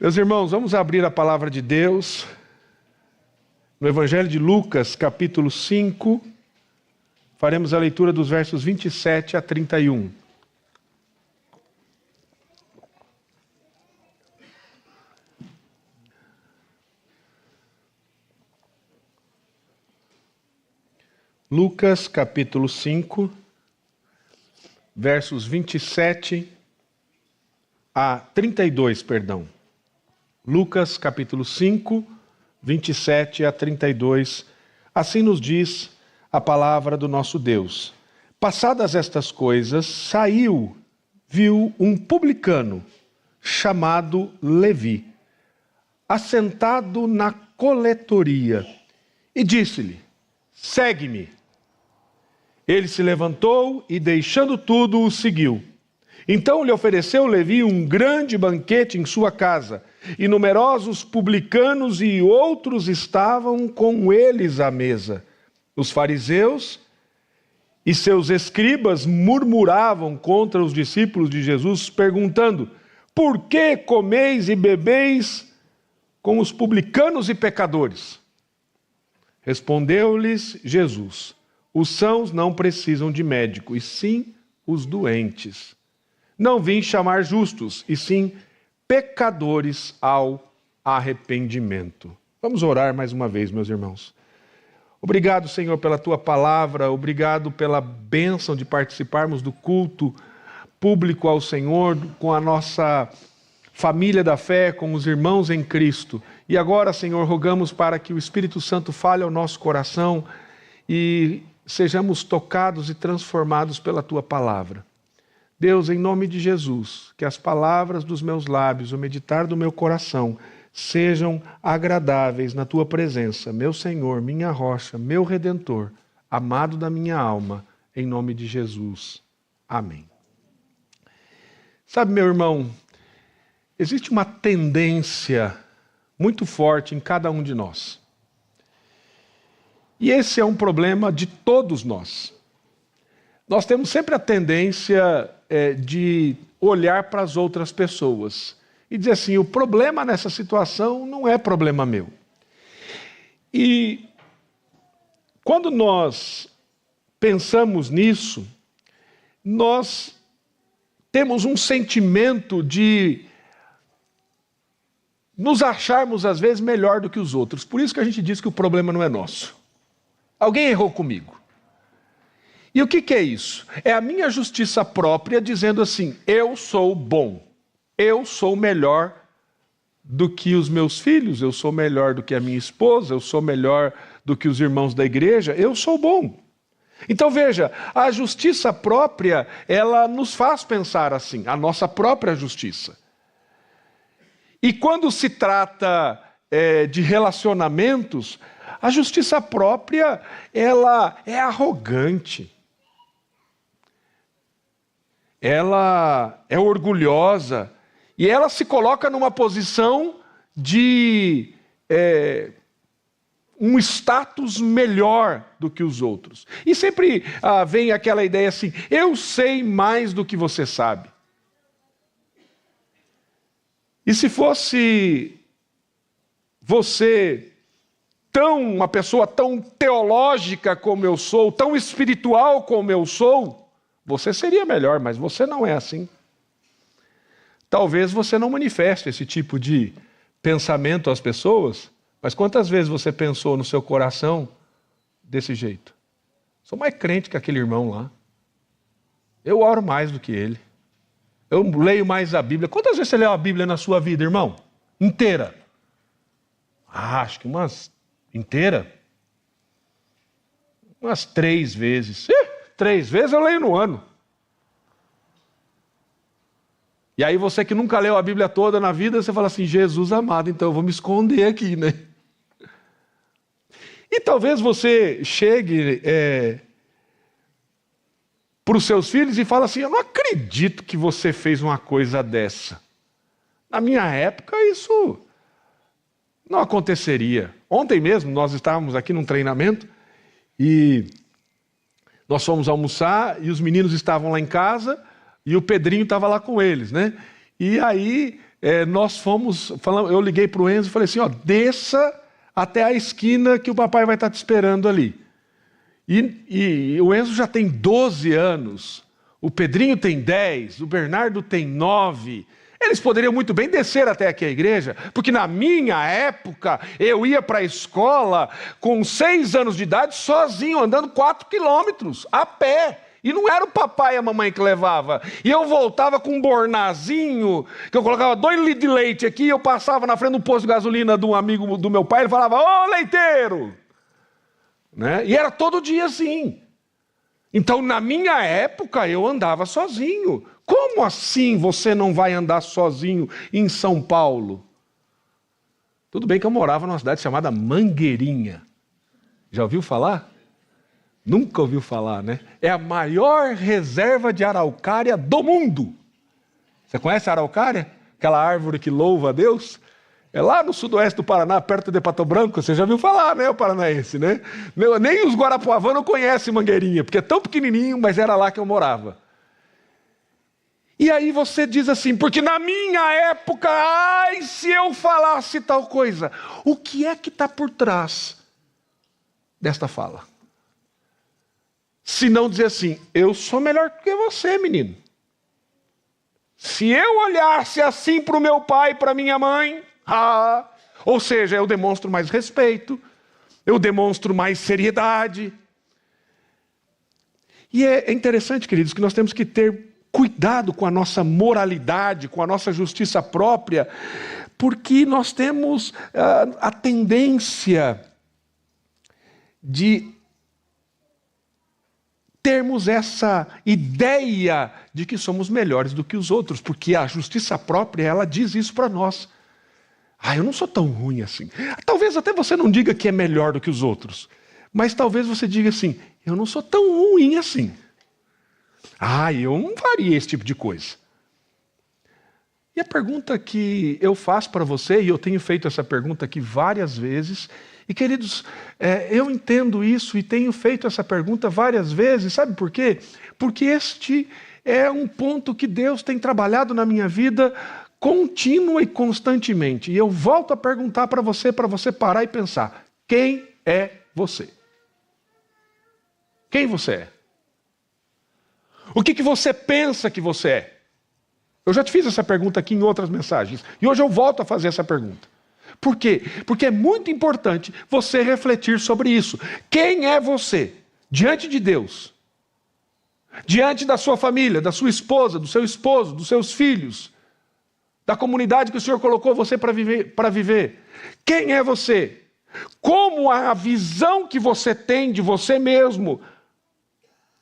Meus irmãos, vamos abrir a palavra de Deus no Evangelho de Lucas, capítulo 5. Faremos a leitura dos versos 27 a 31. Lucas, capítulo 5, versos 27 a 32, perdão. Lucas, capítulo 5, 27 a 32. Assim nos diz a palavra do nosso Deus. Passadas estas coisas, viu um publicano chamado Levi, assentado na coletoria, e disse-lhe: segue-me. Ele se levantou e, deixando tudo, o seguiu. Então lhe ofereceu Levi um grande banquete em sua casa, e numerosos publicanos e outros estavam com eles à mesa. Os fariseus e seus escribas murmuravam contra os discípulos de Jesus, perguntando: por que comeis e bebeis com os publicanos e pecadores? Respondeu-lhes Jesus: os sãos não precisam de médico, e sim os doentes. Não vim chamar justos, e sim pecadores ao arrependimento. Vamos orar mais uma vez, meus irmãos. Obrigado, Senhor, pela Tua palavra, obrigado pela bênção de participarmos do culto público ao Senhor, com a nossa família da fé, com os irmãos em Cristo. E agora, Senhor, rogamos para que o Espírito Santo fale ao nosso coração e sejamos tocados e transformados pela Tua palavra. Deus, em nome de Jesus, que as palavras dos meus lábios, o meditar do meu coração, sejam agradáveis na Tua presença, meu Senhor, minha rocha, meu Redentor, amado da minha alma, em nome de Jesus. Amém. Sabe, meu irmão, existe uma tendência muito forte em cada um de nós. E esse é um problema de todos nós. Nós temos sempre a tendência de olhar para as outras pessoas e dizer assim: o problema nessa situação não é problema meu. E quando nós pensamos nisso, nós temos um sentimento de nos acharmos às vezes melhor do que os outros. Por isso que a gente diz que o problema não é nosso. Alguém errou comigo. E o que é isso? É a minha justiça própria dizendo assim: eu sou bom, eu sou melhor do que os meus filhos, eu sou melhor do que a minha esposa, eu sou melhor do que os irmãos da igreja, eu sou bom. Então veja, a justiça própria, ela nos faz pensar assim, a nossa própria justiça. E quando se trata de relacionamentos, a justiça própria, ela é arrogante. Ela é orgulhosa e ela se coloca numa posição de um status melhor do que os outros. E sempre vem aquela ideia assim: eu sei mais do que você sabe. E se fosse você uma pessoa tão teológica como eu sou, tão espiritual como eu sou, você seria melhor, mas você não é assim. Talvez você não manifeste esse tipo de pensamento às pessoas, mas quantas vezes você pensou no seu coração desse jeito? Sou mais crente que aquele irmão lá. Eu oro mais do que ele. Eu leio mais a Bíblia. Quantas vezes você leu a Bíblia na sua vida, irmão? Inteira? Acho que inteira? Umas 3 vezes. 3 vezes eu leio no ano. E aí você que nunca leu a Bíblia toda na vida, você fala assim: Jesus amado, então eu vou me esconder aqui, né? E talvez você chegue para os seus filhos e fala assim: eu não acredito que você fez uma coisa dessa. Na minha época isso não aconteceria. Ontem mesmo nós estávamos aqui num treinamento e nós fomos almoçar e os meninos estavam lá em casa e o Pedrinho estava lá com eles, né? E aí nós fomos, eu liguei para o Enzo e falei assim, desça até a esquina que o papai vai estar te esperando ali. E o Enzo já tem 12 anos, o Pedrinho tem 10, o Bernardo tem 9. Eles poderiam muito bem descer até aqui a igreja, porque na minha época eu ia para a escola com 6 anos de idade sozinho, andando 4 quilômetros, a pé. E não era o papai e a mamãe que levava. E eu voltava com um bornazinho, que eu colocava 2 litros de leite aqui, eu passava na frente do posto de gasolina de um amigo do meu pai, ele falava, ô leiteiro! Né? E era todo dia assim. Então, na minha época, eu andava sozinho. Como assim você não vai andar sozinho em São Paulo? Tudo bem que eu morava numa cidade chamada Mangueirinha. Já ouviu falar? Nunca ouviu falar, né? É a maior reserva de araucária do mundo. Você conhece a araucária? Aquela árvore que louva a Deus? É lá no sudoeste do Paraná, perto de Pato Branco. Você já ouviu falar, né, o paranaense, né? Nem os guarapuavanos conhecem Mangueirinha, porque é tão pequenininho, mas era lá que eu morava. E aí você diz assim, porque na minha época, ai, se eu falasse tal coisa. O que é que está por trás desta fala? Se não dizer assim, eu sou melhor que você, menino. Se eu olhasse assim para o meu pai e para minha mãe, ou seja, eu demonstro mais respeito, eu demonstro mais seriedade. E é interessante, queridos, que nós temos que ter cuidado com a nossa moralidade, com a nossa justiça própria, porque nós temos a tendência de termos essa ideia de que somos melhores do que os outros, porque a justiça própria, ela diz isso para nós. Eu não sou tão ruim assim. Talvez até você não diga que é melhor do que os outros, mas talvez você diga assim, eu não sou tão ruim assim. Eu não faria esse tipo de coisa. E a pergunta que eu faço para você, e eu tenho feito essa pergunta aqui várias vezes, e queridos, eu entendo isso e tenho feito essa pergunta várias vezes, sabe por quê? Porque este é um ponto que Deus tem trabalhado na minha vida contínua e constantemente. E eu volto a perguntar para você parar e pensar, quem é você? Quem você é? O que você pensa que você é? Eu já te fiz essa pergunta aqui em outras mensagens, e hoje eu volto a fazer essa pergunta. Por quê? Porque é muito importante você refletir sobre isso. Quem é você diante de Deus? Diante da sua família, da sua esposa, do seu esposo, dos seus filhos, da comunidade que o Senhor colocou você para viver. Quem é você? Como a visão que você tem de você mesmo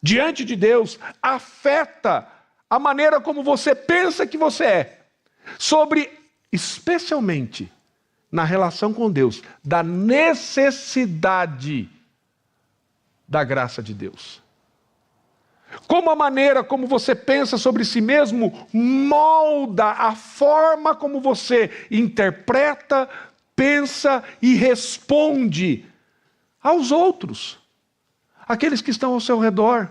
diante de Deus afeta a maneira como você pensa que você é, sobre, especialmente, na relação com Deus, da necessidade da graça de Deus. Como a maneira como você pensa sobre si mesmo molda a forma como você interpreta, pensa e responde aos outros, aqueles que estão ao seu redor.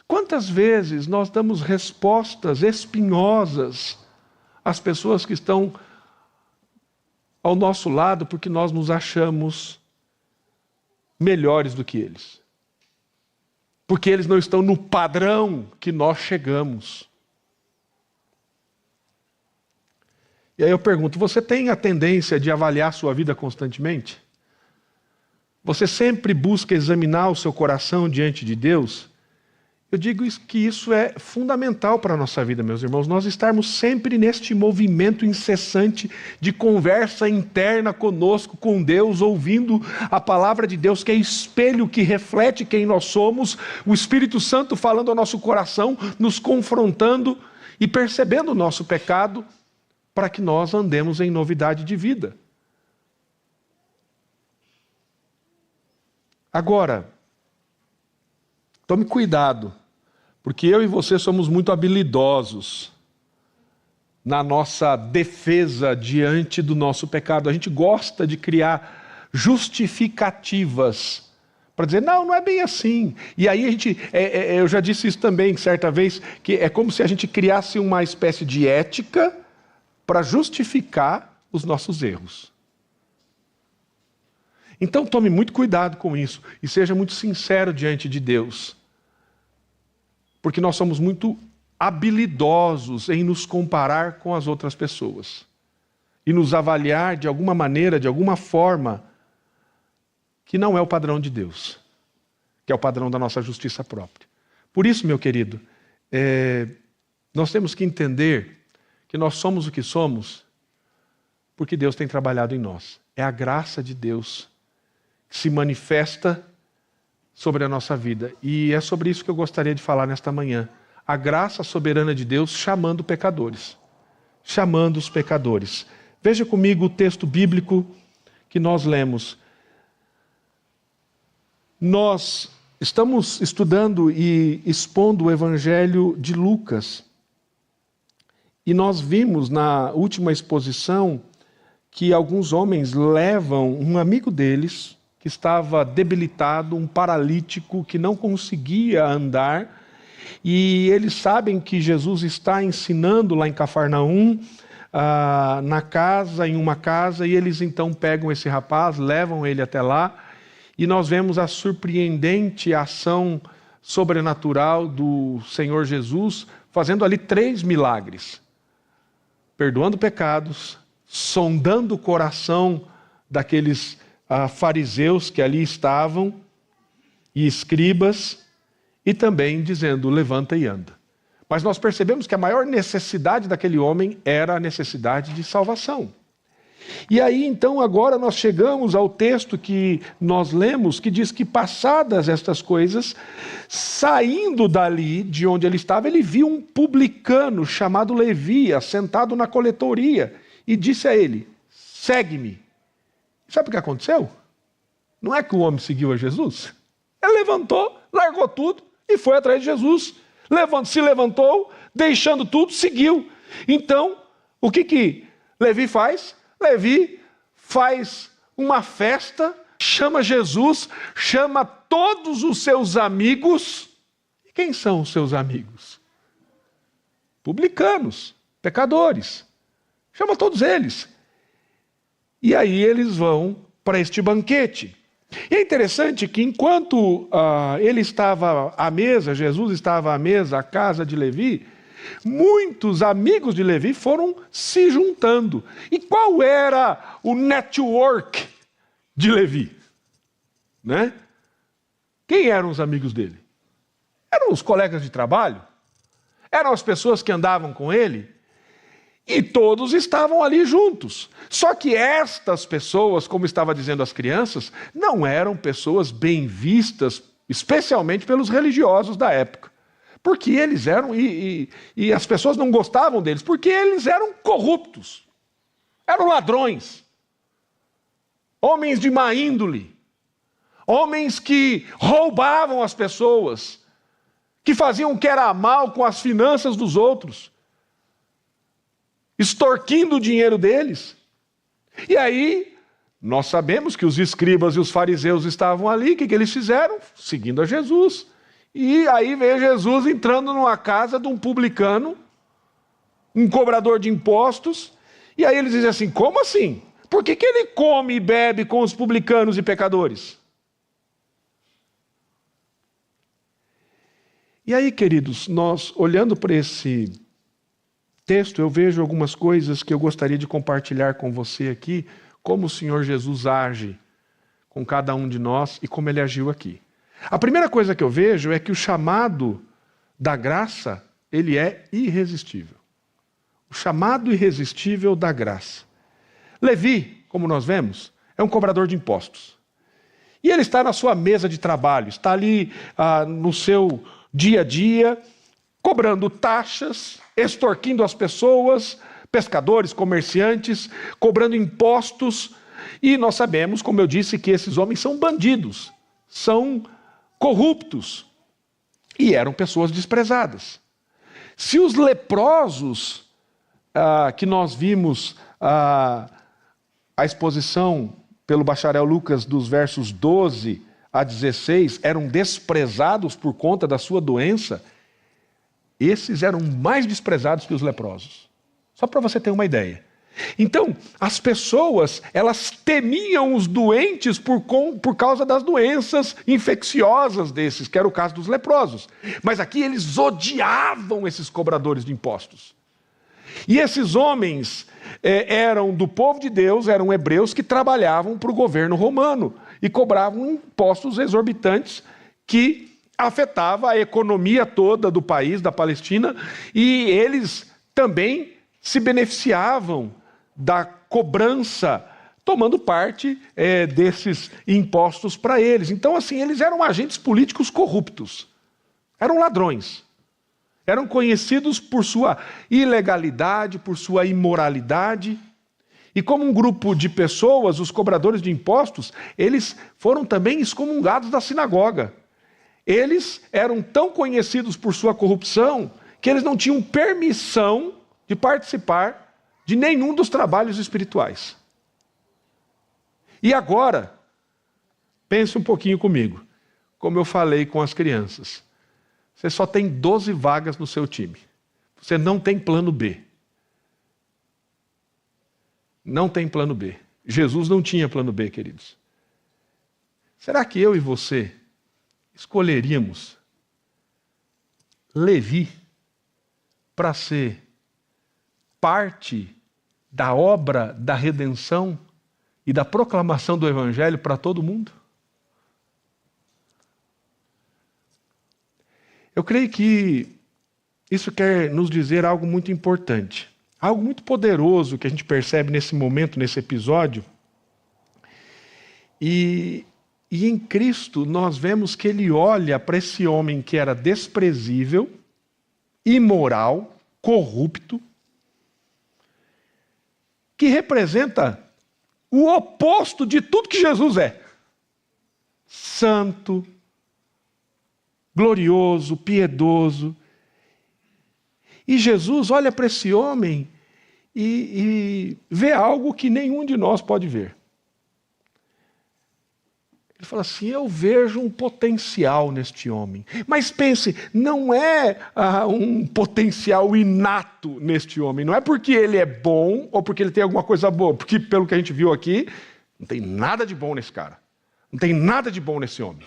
Quantas vezes nós damos respostas espinhosas às pessoas que estão ao nosso lado porque nós nos achamos melhores do que eles? Porque eles não estão no padrão que nós chegamos. E aí eu pergunto, você tem a tendência de avaliar sua vida constantemente? Você sempre busca examinar o seu coração diante de Deus? Eu digo que isso é fundamental para a nossa vida, meus irmãos, nós estarmos sempre neste movimento incessante de conversa interna conosco, com Deus, ouvindo a palavra de Deus, que é espelho, que reflete quem nós somos, o Espírito Santo falando ao nosso coração, nos confrontando e percebendo o nosso pecado, para que nós andemos em novidade de vida. Agora, tome cuidado, porque eu e você somos muito habilidosos na nossa defesa diante do nosso pecado. A gente gosta de criar justificativas para dizer, não, não é bem assim. E aí eu já disse isso também certa vez, que é como se a gente criasse uma espécie de ética para justificar os nossos erros. Então tome muito cuidado com isso e seja muito sincero diante de Deus. Porque nós somos muito habilidosos em nos comparar com as outras pessoas. E nos avaliar de alguma maneira, de alguma forma, que não é o padrão de Deus, que é o padrão da nossa justiça própria. Por isso, meu querido, nós temos que entender que nós somos o que somos porque Deus tem trabalhado em nós. É a graça de Deus que se manifesta sobre a nossa vida. E é sobre isso que eu gostaria de falar nesta manhã. A graça soberana de Deus chamando pecadores. Chamando os pecadores. Veja comigo o texto bíblico que nós lemos. Nós estamos estudando e expondo o Evangelho de Lucas. E nós vimos na última exposição que alguns homens levam um amigo deles, que estava debilitado, um paralítico que não conseguia andar, e eles sabem que Jesus está ensinando lá em Cafarnaum, em uma casa, e eles então pegam esse rapaz, levam ele até lá, e nós vemos a surpreendente ação sobrenatural do Senhor Jesus, fazendo ali 3 milagres. Perdoando pecados, sondando o coração daqueles fariseus que ali estavam, e escribas, e também dizendo, levanta e anda. Mas nós percebemos que a maior necessidade daquele homem era a necessidade de salvação. E aí, então, agora nós chegamos ao texto que nós lemos, que diz que passadas estas coisas, saindo dali, de onde ele estava, ele viu um publicano chamado Levi, sentado na coletoria, e disse a ele, segue-me. Sabe o que aconteceu? Não é que o homem seguiu a Jesus? Ele levantou, largou tudo e foi atrás de Jesus. Se levantou, deixando tudo, seguiu. Então, o que Levi faz? Levi faz uma festa, chama Jesus, chama todos os seus amigos. E quem são os seus amigos? Publicanos, pecadores. Chama todos eles. E aí eles vão para este banquete. E é interessante que enquanto ele estava à mesa, Jesus estava à mesa, à casa de Levi, muitos amigos de Levi foram se juntando. E qual era o network de Levi? Né? Quem eram os amigos dele? Eram os colegas de trabalho? Eram as pessoas que andavam com ele? E todos estavam ali juntos. Só que estas pessoas, como estava dizendo as crianças, não eram pessoas bem vistas, especialmente pelos religiosos da época. Porque eles eram, e as pessoas não gostavam deles, porque eles eram corruptos, eram ladrões, homens de má índole, homens que roubavam as pessoas, que faziam o que era mal com as finanças dos outros, extorquindo o dinheiro deles. E aí, nós sabemos que os escribas e os fariseus estavam ali, o que eles fizeram? Seguindo a Jesus. E aí veio Jesus entrando numa casa de um publicano, um cobrador de impostos, e aí eles dizem assim, como assim? Por que ele come e bebe com os publicanos e pecadores? E aí, queridos, nós olhando para esse texto, eu vejo algumas coisas que eu gostaria de compartilhar com você aqui, como o Senhor Jesus age com cada um de nós e como ele agiu aqui. A primeira coisa que eu vejo é que o chamado da graça, ele é irresistível. O chamado irresistível da graça. Levi, como nós vemos, é um cobrador de impostos. E ele está na sua mesa de trabalho, está ali no seu dia a dia, cobrando taxas, extorquindo as pessoas, pescadores, comerciantes, cobrando impostos. E nós sabemos, como eu disse, que esses homens são bandidos, são corruptos e eram pessoas desprezadas. Se os leprosos que nós vimos a exposição pelo bacharel Lucas dos versos 12 a 16 eram desprezados por conta da sua doença, esses eram mais desprezados que os leprosos. Só para você ter uma ideia. Então, as pessoas, elas temiam os doentes por causa das doenças infecciosas desses, que era o caso dos leprosos. Mas aqui eles odiavam esses cobradores de impostos. E esses homens eram do povo de Deus, eram hebreus que trabalhavam para o governo romano e cobravam impostos exorbitantes que afetava a economia toda do país, da Palestina, e eles também se beneficiavam da cobrança, tomando parte desses impostos para eles. Então, assim, eles eram agentes políticos corruptos, eram ladrões, eram conhecidos por sua ilegalidade, por sua imoralidade. E como um grupo de pessoas, os cobradores de impostos, eles foram também excomungados da sinagoga. Eles eram tão conhecidos por sua corrupção que eles não tinham permissão de participar de nenhum dos trabalhos espirituais. E agora, pense um pouquinho comigo, como eu falei com as crianças. Você só tem 12 vagas no seu time. Você não tem plano B. Não tem plano B. Jesus não tinha plano B, queridos. Será que eu e você escolheríamos Levi para ser parte da obra da redenção e da proclamação do Evangelho para todo mundo? Eu creio que isso quer nos dizer algo muito importante, algo muito poderoso que a gente percebe nesse momento, nesse episódio. E em Cristo nós vemos que ele olha para esse homem que era desprezível, imoral, corrupto, que representa o oposto de tudo que Jesus é. Santo, glorioso, piedoso. E Jesus olha para esse homem e vê algo que nenhum de nós pode ver. Ele fala assim, eu vejo um potencial neste homem. Mas pense, não é um potencial inato neste homem. Não é porque ele é bom ou porque ele tem alguma coisa boa. Porque pelo que a gente viu aqui, não tem nada de bom nesse cara. Não tem nada de bom nesse homem.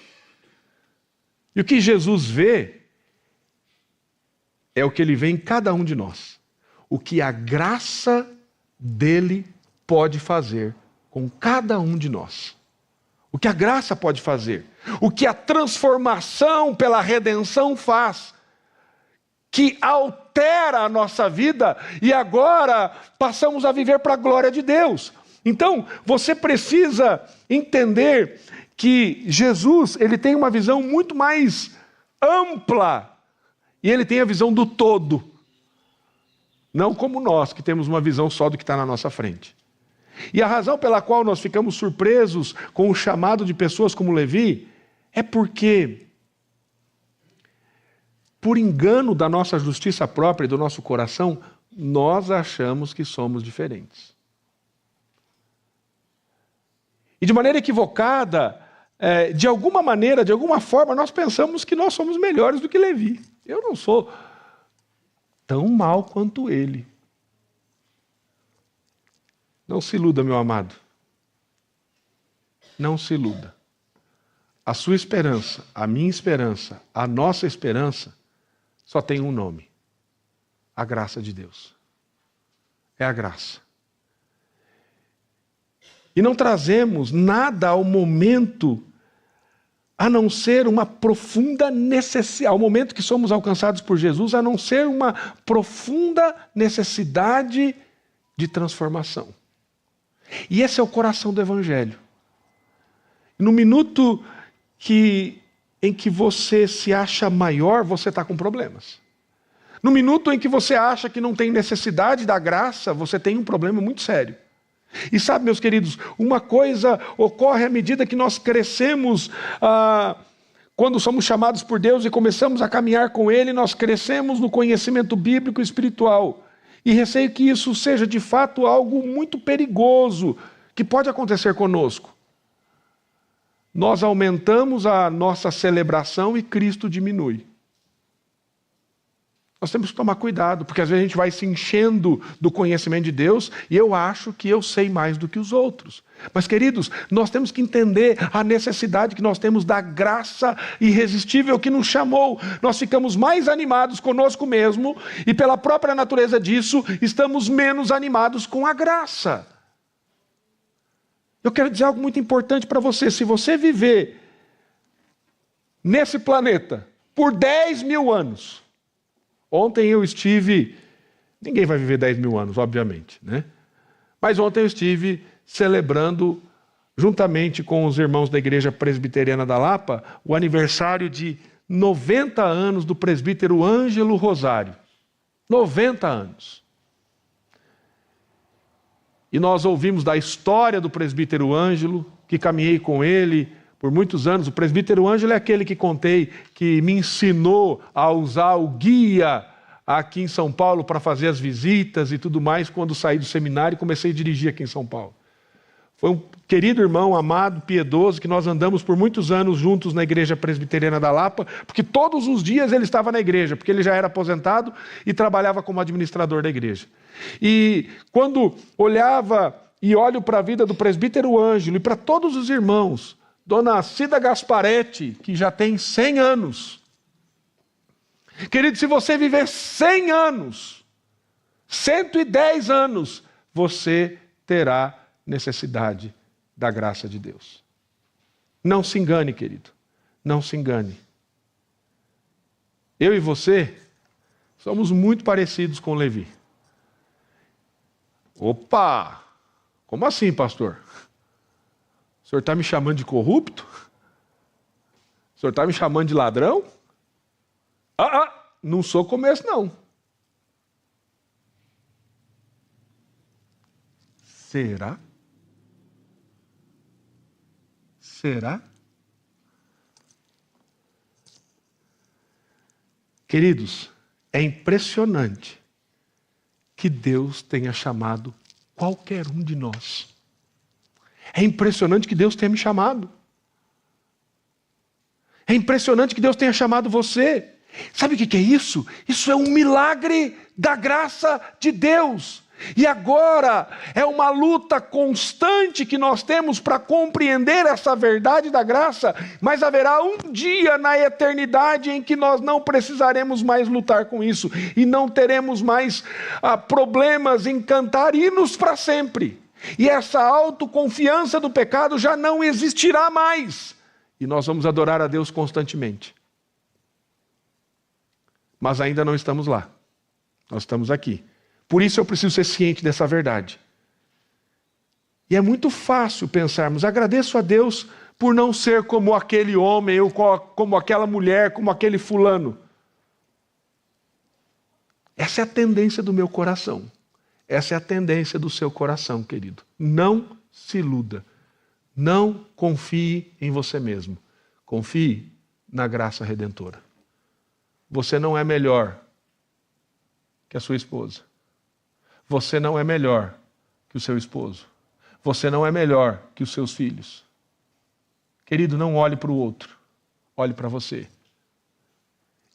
E o que Jesus vê é o que ele vê em cada um de nós. O que a graça dele pode fazer com cada um de nós. O que a graça pode fazer, o que a transformação pela redenção faz, que altera a nossa vida e agora passamos a viver para a glória de Deus. Então, você precisa entender que Jesus, ele tem uma visão muito mais ampla e ele tem a visão do todo, não como nós, que temos uma visão só do que está na nossa frente. E a razão pela qual nós ficamos surpresos com o chamado de pessoas como Levi é porque, por engano da nossa justiça própria e do nosso coração, nós achamos que somos diferentes. E de maneira equivocada, de alguma maneira, de alguma forma, nós pensamos que nós somos melhores do que Levi. Eu não sou tão mal quanto ele. Não se iluda, meu amado. Não se iluda. A sua esperança, a minha esperança, a nossa esperança, só tem um nome: a graça de Deus. É a graça. E não trazemos nada ao momento a não ser uma profunda necessidade, ao momento que somos alcançados por Jesus, a não ser uma profunda necessidade de transformação. E esse é o coração do Evangelho. No minuto em que você se acha maior, você está com problemas. No minuto em que você acha que não tem necessidade da graça, você tem um problema muito sério. E sabe, meus queridos, uma coisa ocorre à medida que nós crescemos, quando somos chamados por Deus e começamos a caminhar com Ele, nós crescemos no conhecimento bíblico e espiritual. E receio que isso seja de fato algo muito perigoso que pode acontecer conosco. nós aumentamos a nossa celebração e Cristo diminui. Nós temos que tomar cuidado, porque às vezes a gente vai se enchendo do conhecimento de Deus e eu acho que eu sei mais do que os outros. Mas, queridos, nós temos que entender a necessidade que nós temos da graça irresistível que nos chamou. Nós ficamos mais animados conosco mesmo e pela própria natureza disso, estamos menos animados com a graça. Eu quero dizer algo muito importante para você. Se você viver nesse planeta por 10 mil anos... Ontem eu estive... Ninguém vai viver 10 mil anos, obviamente, né? Mas ontem eu estive celebrando, juntamente com os irmãos da Igreja Presbiteriana da Lapa, o aniversário de 90 anos do presbítero Ângelo Rosário. 90 anos. E nós ouvimos da história do presbítero Ângelo, que caminhei com ele por muitos anos. O presbítero Ângelo é aquele que contei, que me ensinou a usar o guia aqui em São Paulo para fazer as visitas e tudo mais, quando saí do seminário e comecei a dirigir aqui em São Paulo. Foi um querido irmão, amado, piedoso, que nós andamos por muitos anos juntos na Igreja Presbiteriana da Lapa, porque todos os dias ele estava na igreja, porque ele já era aposentado e trabalhava como administrador da igreja. E quando olhava e olho para a vida do presbítero Ângelo e para todos os irmãos, Dona Cida Gasparetti, que já tem 100 anos. Querido, se você viver 100 anos, 110 anos, você terá necessidade da graça de Deus. Não se engane, querido. Não se engane. Eu e você somos muito parecidos com Levi. Opa! Como assim, pastor? O senhor está me chamando de corrupto? O senhor está me chamando de ladrão? Não sou como esse, não. Será? Será? Queridos, é impressionante que Deus tenha chamado qualquer um de nós. É impressionante que Deus tenha me chamado. É impressionante que Deus tenha chamado você. Sabe o que é isso? Isso é um milagre da graça de Deus. E agora é uma luta constante que nós temos para compreender essa verdade da graça, mas haverá um dia na eternidade em que nós não precisaremos mais lutar com isso e não teremos mais problemas em cantar hinos para sempre. E essa autoconfiança do pecado já não existirá mais. E nós vamos adorar a Deus constantemente. Mas ainda não estamos lá. Nós estamos aqui. Por isso eu preciso ser ciente dessa verdade. E é muito fácil pensarmos, agradeço a Deus por não ser como aquele homem, ou como aquela mulher, como aquele fulano. Essa é a tendência do meu coração. Essa é a tendência do seu coração, querido. Não se iluda. Não confie em você mesmo. Confie na graça redentora. Você não é melhor que a sua esposa. Você não é melhor que o seu esposo. Você não é melhor que os seus filhos. Querido, não olhe para o outro. Olhe para você.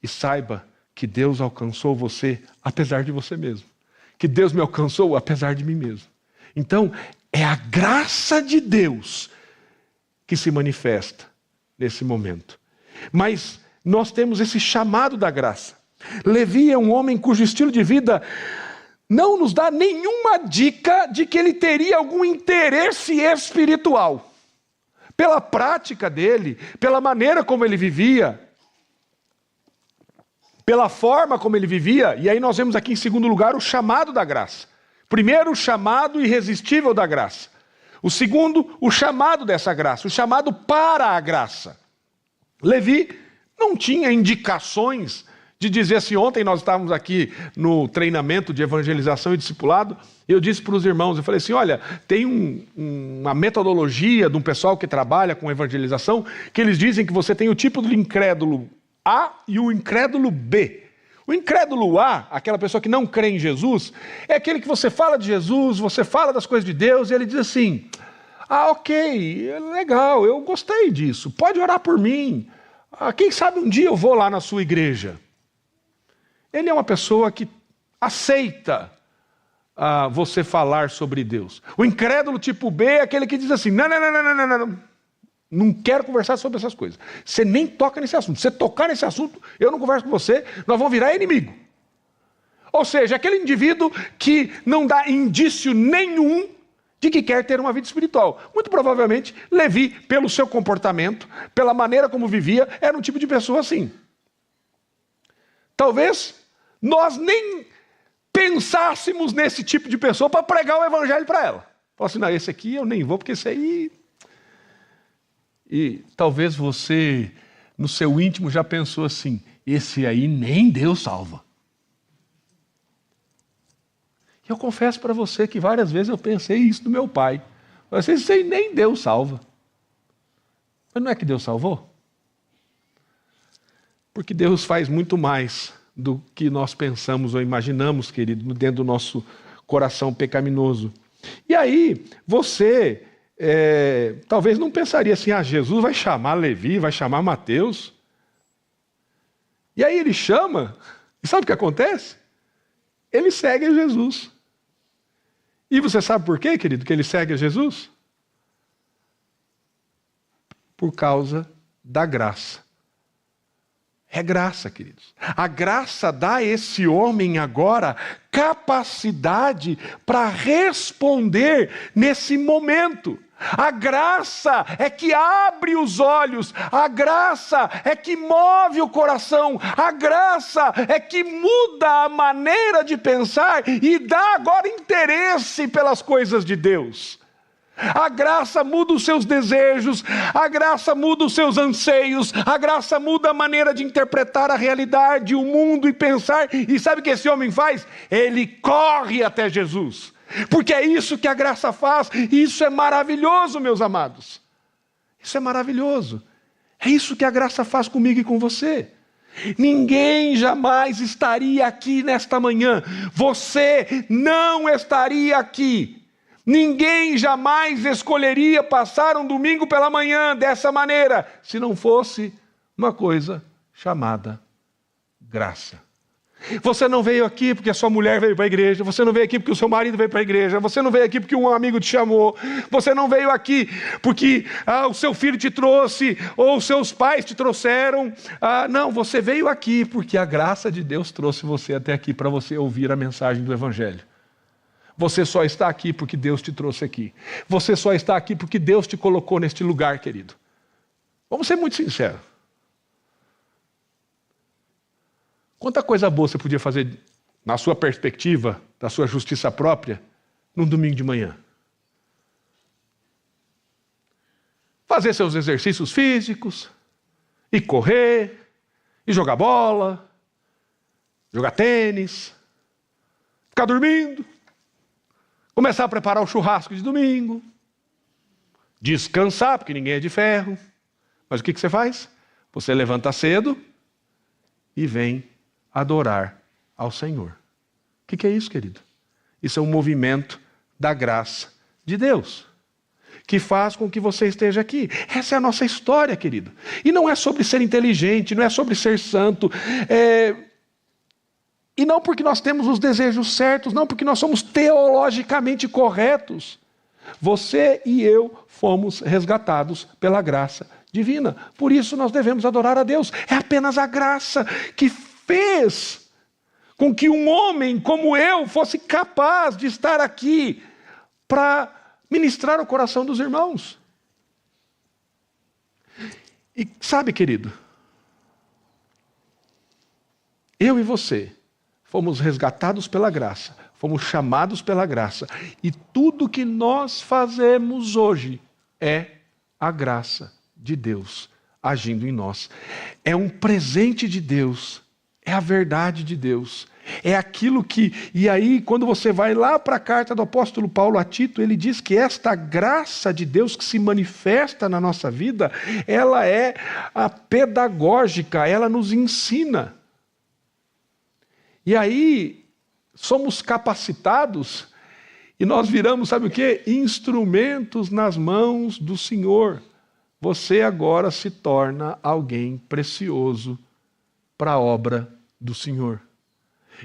E saiba que Deus alcançou você apesar de você mesmo. Que Deus me alcançou apesar de mim mesmo. Então, é a graça de Deus que se manifesta nesse momento. Mas nós temos esse chamado da graça. Levi é um homem cujo estilo de vida não nos dá nenhuma dica de que ele teria algum interesse espiritual. Pela prática dele, pela maneira como ele vivia, pela forma como ele vivia, e aí nós vemos aqui em segundo lugar o chamado da graça. Primeiro, o chamado irresistível da graça. O segundo, o chamado dessa graça, o chamado para a graça. Levi não tinha indicações de dizer assim, ontem nós estávamos aqui no treinamento de evangelização e discipulado, eu disse para os irmãos, eu falei assim, olha, tem uma metodologia de um pessoal que trabalha com evangelização, que eles dizem que você tem o tipo do incrédulo A e o incrédulo B. O incrédulo A, aquela pessoa que não crê em Jesus, é aquele que você fala de Jesus, você fala das coisas de Deus, e ele diz assim, Ah, ok, legal, eu gostei disso. Pode orar por mim. Quem sabe um dia eu vou lá na sua igreja. Ele é uma pessoa que aceita você falar sobre Deus. O incrédulo tipo B é aquele que diz assim, não quero conversar sobre essas coisas. Você nem toca nesse assunto. Se você tocar nesse assunto, eu não converso com você, nós vamos virar inimigo. Ou seja, aquele indivíduo que não dá indício nenhum de que quer ter uma vida espiritual. Muito provavelmente, Levi, pelo seu comportamento, pela maneira como vivia, era um tipo de pessoa assim. Talvez nós nem pensássemos nesse tipo de pessoa para pregar o evangelho para ela. Falar assim, não, esse aqui eu nem vou, porque esse aí... E talvez você, no seu íntimo, já pensou assim, esse aí nem Deus salva. Eu confesso para você que várias vezes eu pensei isso do meu pai. Esse aí nem Deus salva. Mas não é que Deus salvou? Porque Deus faz muito mais do que nós pensamos ou imaginamos, querido, dentro do nosso coração pecaminoso. E aí, você talvez não pensaria assim, Jesus vai chamar Levi, vai chamar Mateus. E aí ele chama, e sabe o que acontece? Ele segue a Jesus. E você sabe por quê, querido, que ele segue a Jesus? Por causa da graça. É graça, queridos. A graça dá a esse homem agora capacidade para responder nesse momento. A graça é que abre os olhos, a graça é que move o coração, a graça é que muda a maneira de pensar e dá agora interesse pelas coisas de Deus. A graça muda os seus desejos, a graça muda os seus anseios, a graça muda a maneira de interpretar a realidade, o mundo e pensar. E sabe o que esse homem faz? Ele corre até Jesus. Porque é isso que a graça faz, e isso é maravilhoso, meus amados. Isso é maravilhoso. É isso que a graça faz comigo e com você. Ninguém jamais estaria aqui nesta manhã. Você não estaria aqui. Ninguém jamais escolheria passar um domingo pela manhã dessa maneira, se não fosse uma coisa chamada graça. Você não veio aqui porque a sua mulher veio para a igreja, você não veio aqui porque o seu marido veio para a igreja, você não veio aqui porque um amigo te chamou, você não veio aqui porque o seu filho te trouxe, ou os seus pais te trouxeram. Não, você veio aqui porque a graça de Deus trouxe você até aqui para você ouvir a mensagem do Evangelho. Você só está aqui porque Deus te trouxe aqui. Você só está aqui porque Deus te colocou neste lugar, querido. Vamos ser muito sinceros. Quanta coisa boa você podia fazer, na sua perspectiva, da sua justiça própria, num domingo de manhã? Fazer seus exercícios físicos, e correr, e jogar bola, jogar tênis, ficar dormindo, começar a preparar o churrasco de domingo, descansar, porque ninguém é de ferro. Mas o que você faz? Você levanta cedo e vem adorar ao Senhor. O que é isso, querido? Isso é um movimento da graça de Deus, que faz com que você esteja aqui. Essa é a nossa história, querido. E não é sobre ser inteligente, não é sobre ser santo, e não porque nós temos os desejos certos, não porque nós somos teologicamente corretos. Você e eu fomos resgatados pela graça divina. Por isso nós devemos adorar a Deus. É apenas a graça que fez com que um homem como eu fosse capaz de estar aqui para ministrar o coração dos irmãos. E sabe, querido, eu e você fomos resgatados pela graça, fomos chamados pela graça, e tudo que nós fazemos hoje é a graça de Deus agindo em nós. É um presente de Deus, é a verdade de Deus, é aquilo que... E aí, quando você vai lá para a carta do apóstolo Paulo a Tito, ele diz que esta graça de Deus que se manifesta na nossa vida, ela é a pedagógica, ela nos ensina. E aí, somos capacitados, E nós viramos, sabe o quê? Instrumentos nas mãos do Senhor. Você agora se torna alguém precioso para a obra do Senhor.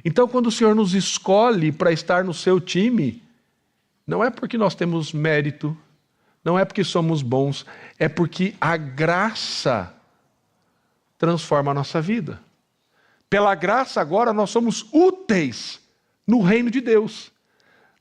Então, quando o Senhor nos escolhe para estar no seu time, não é porque nós temos mérito, não é porque somos bons, é porque a graça transforma a nossa vida. Pela graça agora nós somos úteis no reino de Deus.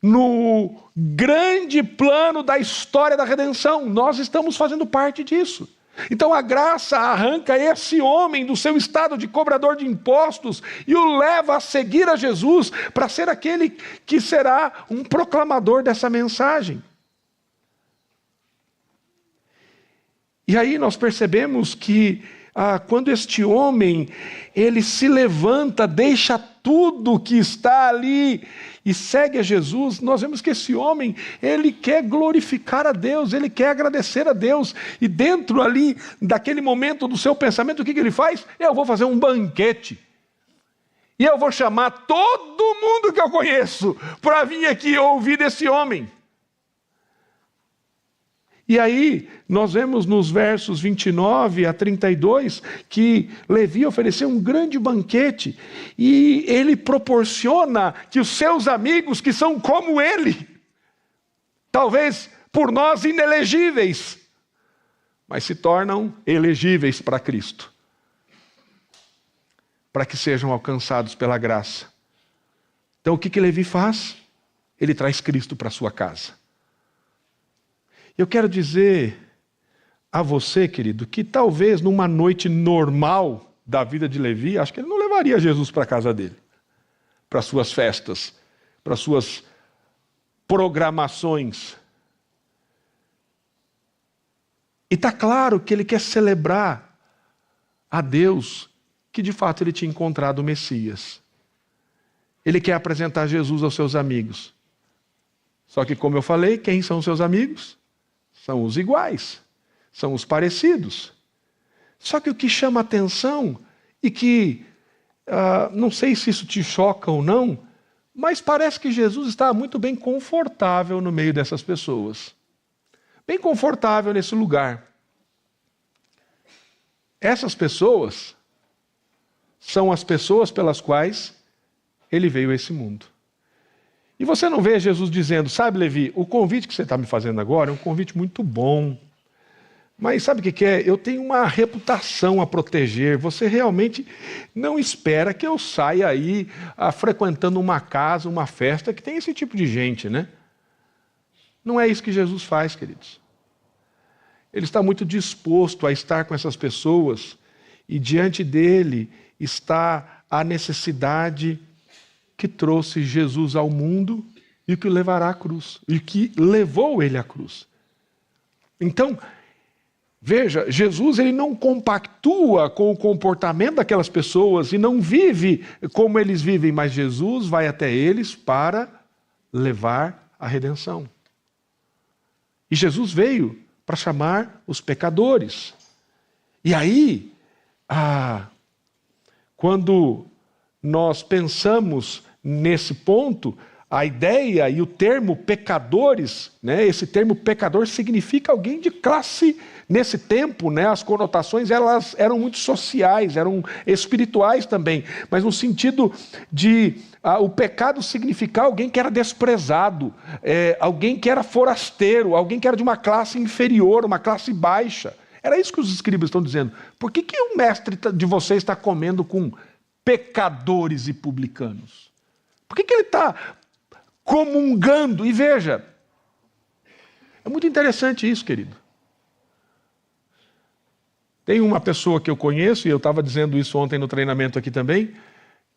No grande plano da história da redenção, nós estamos fazendo parte disso. Então a graça arranca esse homem do seu estado de cobrador de impostos e o leva a seguir a Jesus para ser aquele que será um proclamador dessa mensagem. E aí nós percebemos que quando este homem, ele se levanta, deixa tudo que está ali e segue a Jesus, nós vemos que esse homem, ele quer glorificar a Deus, ele quer agradecer a Deus. E dentro ali, daquele momento do seu pensamento, o que ele faz? Eu vou fazer um banquete. E eu vou chamar todo mundo que eu conheço para vir aqui ouvir desse homem. E aí, nós vemos nos versos 29 a 32 que Levi ofereceu um grande banquete e ele proporciona que os seus amigos, que são como ele, talvez por nós inelegíveis, mas se tornam elegíveis para Cristo, para que sejam alcançados pela graça. Então o que Levi faz? Ele traz Cristo para a sua casa. Eu quero dizer a você, querido, que talvez numa noite normal da vida de Levi, acho que ele não levaria Jesus para a casa dele, para suas festas, para suas programações. E está claro que ele quer celebrar a Deus que de fato ele tinha encontrado o Messias. Ele quer apresentar Jesus aos seus amigos. Só que, como eu falei, quem são os seus amigos? São os iguais, são os parecidos. Só que o que chama atenção, e que não sei se isso te choca ou não, mas parece que Jesus está muito bem confortável no meio dessas pessoas. Bem confortável nesse lugar. Essas pessoas são as pessoas pelas quais ele veio a esse mundo. E você não vê Jesus dizendo, sabe, Levi, o convite que você está me fazendo agora é um convite muito bom. Mas sabe o que é? Eu tenho uma reputação a proteger. Você realmente não espera que eu saia aí frequentando uma casa, uma festa que tem esse tipo de gente, né? Não é isso que Jesus faz, queridos. Ele está muito disposto a estar com essas pessoas e diante dele está a necessidade que trouxe Jesus ao mundo e que o levará à cruz, e que levou ele à cruz. Então, veja, Jesus ele não compactua com o comportamento daquelas pessoas e não vive como eles vivem, mas Jesus vai até eles para levar a redenção. E Jesus veio para chamar os pecadores. E aí, quando nós pensamos nesse ponto, a ideia e o termo pecadores, né, esse termo pecador significa alguém de classe, nesse tempo, né, as conotações elas eram muito sociais, eram espirituais também, mas no sentido de o pecado significar alguém que era desprezado, alguém que era forasteiro, alguém que era de uma classe inferior, uma classe baixa. Era isso que os escribas estão dizendo. Por que o mestre de vocês está comendo com pecadores e publicanos? Por que ele está comungando? E veja, é muito interessante isso, querido. Tem uma pessoa que eu conheço, e eu estava dizendo isso ontem no treinamento aqui também,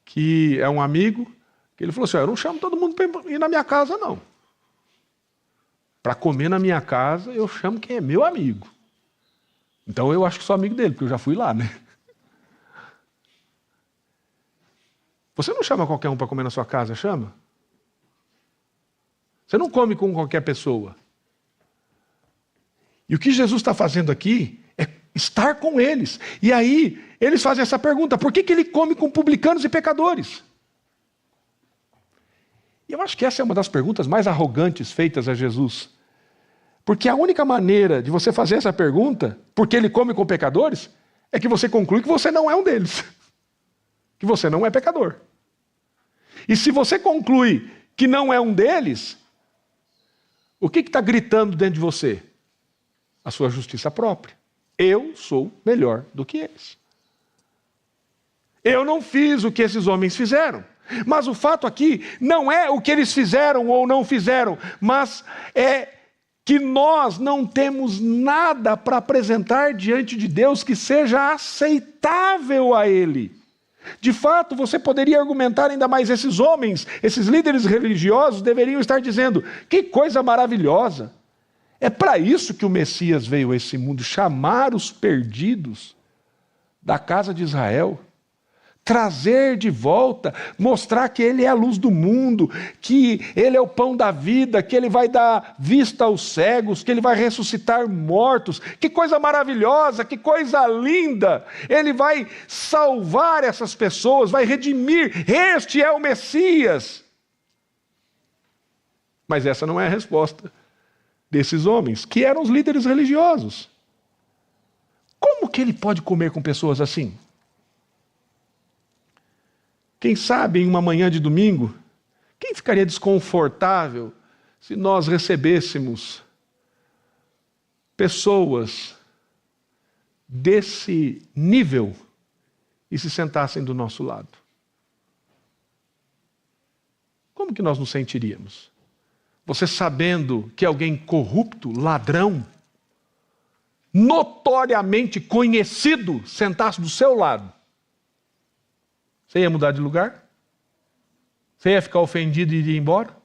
que é um amigo, que ele falou assim, eu não chamo todo mundo para ir na minha casa, não. Para comer na minha casa, eu chamo quem é meu amigo. Então eu acho que sou amigo dele, porque eu já fui lá, né? Você não chama qualquer um para comer na sua casa, chama? Você não come com qualquer pessoa. E o que Jesus está fazendo aqui é estar com eles. E aí, eles fazem essa pergunta, por que ele come com publicanos e pecadores? E eu acho que essa é uma das perguntas mais arrogantes feitas a Jesus. Porque a única maneira de você fazer essa pergunta, porque ele come com pecadores, é que você conclui que você não é um deles. Que você não é pecador. E se você conclui que não é um deles, o que está gritando dentro de você? A sua justiça própria. Eu sou melhor do que eles. Eu não fiz o que esses homens fizeram. Mas o fato aqui não é o que eles fizeram ou não fizeram, mas é que nós não temos nada para apresentar diante de Deus que seja aceitável a Ele. De fato, você poderia argumentar ainda mais, esses homens, esses líderes religiosos deveriam estar dizendo, que coisa maravilhosa. É para isso que o Messias veio a esse mundo, chamar os perdidos da casa de Israel, trazer de volta, mostrar que Ele é a luz do mundo, que Ele é o pão da vida, que Ele vai dar vista aos cegos, que Ele vai ressuscitar mortos. Que coisa maravilhosa, que coisa linda! Ele vai salvar essas pessoas, vai redimir. Este é o Messias. Mas essa não é a resposta desses homens, que eram os líderes religiosos. Como que Ele pode comer com pessoas assim? Quem sabe, em uma manhã de domingo, quem ficaria desconfortável se nós recebêssemos pessoas desse nível e se sentassem do nosso lado? Como que nós nos sentiríamos? Você sabendo que alguém corrupto, ladrão, notoriamente conhecido, sentasse do seu lado, você ia mudar de lugar? Você ia ficar ofendido e ir embora?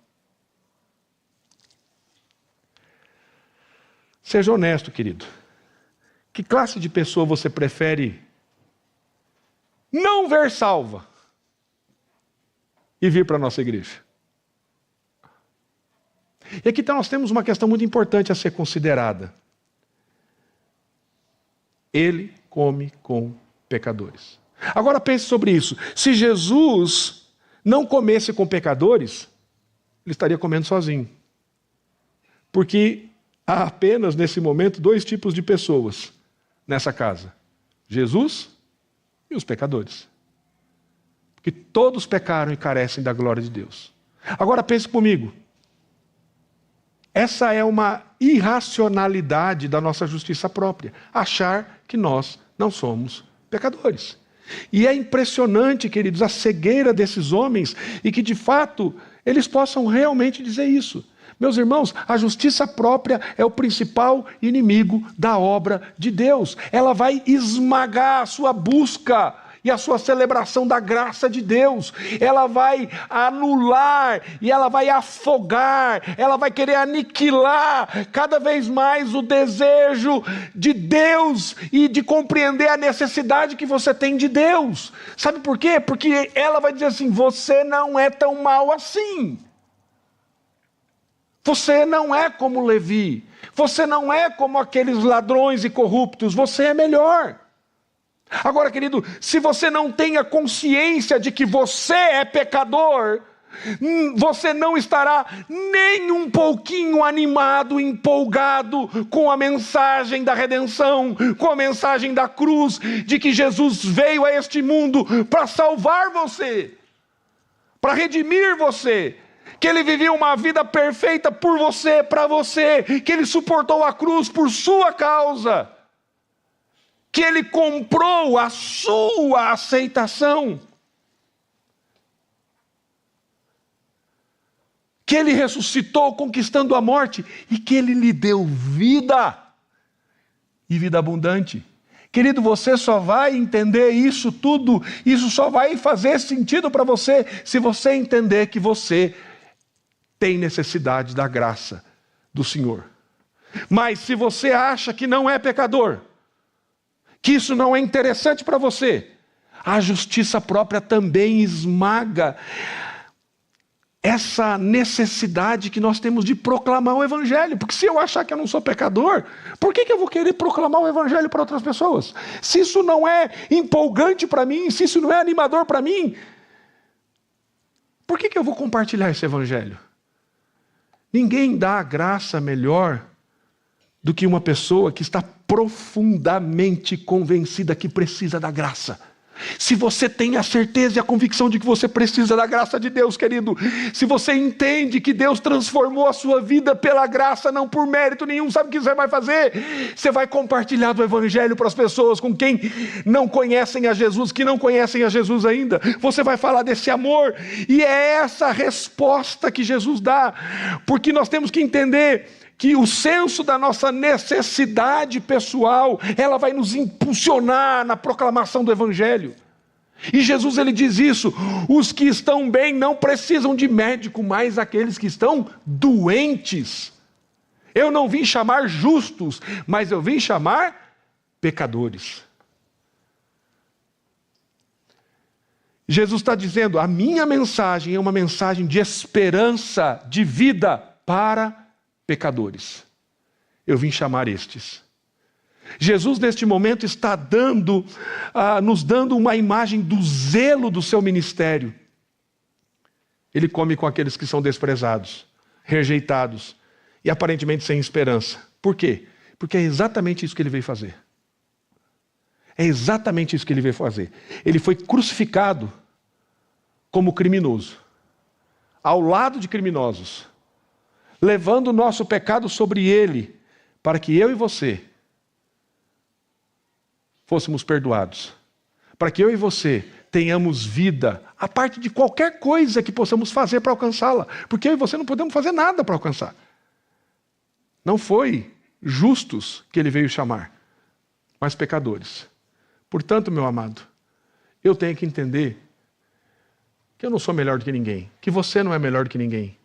Seja honesto, querido. Que classe de pessoa você prefere não ver salva e vir para a nossa igreja? E aqui nós temos uma questão muito importante a ser considerada. Ele come com pecadores. Agora pense sobre isso. Se Jesus não comesse com pecadores, ele estaria comendo sozinho. Porque há apenas, nesse momento, 2 tipos de pessoas nessa casa. Jesus e os pecadores. Porque todos pecaram e carecem da glória de Deus. Agora pense comigo. Essa é uma irracionalidade da nossa justiça própria. Achar que nós não somos pecadores. E é impressionante, queridos, a cegueira desses homens e que, de fato, eles possam realmente dizer isso. Meus irmãos, a justiça própria é o principal inimigo da obra de Deus. Ela vai esmagar a sua busca e a sua celebração da graça de Deus. Ela vai anular e ela vai afogar, ela vai querer aniquilar cada vez mais o desejo de Deus e de compreender a necessidade que você tem de Deus. Sabe por quê? Porque ela vai dizer assim, você não é tão mal assim. Você não é como Levi. Você não é como aqueles ladrões e corruptos. Você é melhor. Agora, querido, se você não tem a consciência de que você é pecador, você não estará nem um pouquinho animado, empolgado com a mensagem da redenção, com a mensagem da cruz, de que Jesus veio a este mundo para salvar você, para redimir você, que Ele viveu uma vida perfeita por você, para você, que Ele suportou a cruz por sua causa, que Ele comprou a sua aceitação, que Ele ressuscitou conquistando a morte e que Ele lhe deu vida e vida abundante. Querido, você só vai entender isso tudo, isso só vai fazer sentido para você se você entender que você tem necessidade da graça do Senhor. Mas se você acha que não é pecador, que isso não é interessante para você, a justiça própria também esmaga essa necessidade que nós temos de proclamar o Evangelho. Porque se eu achar que eu não sou pecador, por que eu vou querer proclamar o Evangelho para outras pessoas? Se isso não é empolgante para mim, se isso não é animador para mim, Por que eu vou compartilhar esse evangelho? Ninguém dá a graça melhor do que uma pessoa que está profundamente convencida que precisa da graça. Se você tem a certeza e a convicção de que você precisa da graça de Deus, querido, se você entende que Deus transformou a sua vida pela graça, não por mérito nenhum, sabe o que você vai fazer? Você vai compartilhar do evangelho para as pessoas com quem não conhecem a Jesus, que não conhecem a Jesus ainda. Você vai falar desse amor, e é essa a resposta que Jesus dá, porque nós temos que entender que o senso da nossa necessidade pessoal, ela vai nos impulsionar na proclamação do evangelho. E Jesus, ele diz isso: os que estão bem não precisam de médico, mas aqueles que estão doentes. Eu não vim chamar justos, mas eu vim chamar pecadores. Jesus está dizendo: a minha mensagem é uma mensagem de esperança, de vida para pecadores. Eu vim chamar estes. Jesus, neste momento, está nos dando uma imagem do zelo do seu ministério. Ele come com aqueles que são desprezados, rejeitados e aparentemente sem esperança. Por quê? Porque é exatamente isso que ele veio fazer. É exatamente isso que ele veio fazer. Ele foi crucificado como criminoso, ao lado de criminosos, levando o nosso pecado sobre ele, para que eu e você fôssemos perdoados, para que eu e você tenhamos vida, a parte de qualquer coisa que possamos fazer para alcançá-la, porque eu e você não podemos fazer nada para alcançar. Não foi justos que ele veio chamar, mas pecadores. Portanto, meu amado, eu tenho que entender que eu não sou melhor do que ninguém, que você não é melhor do que ninguém,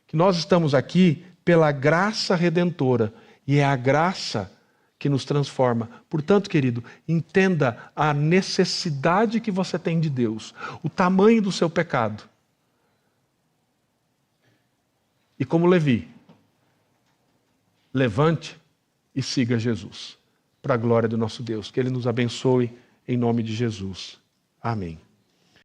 que nós estamos aqui pela graça redentora, e é a graça que nos transforma. Portanto, querido, entenda a necessidade que você tem de Deus, o tamanho do seu pecado. E como Levi, levante e siga Jesus, para a glória do nosso Deus. Que Ele nos abençoe em nome de Jesus. Amém.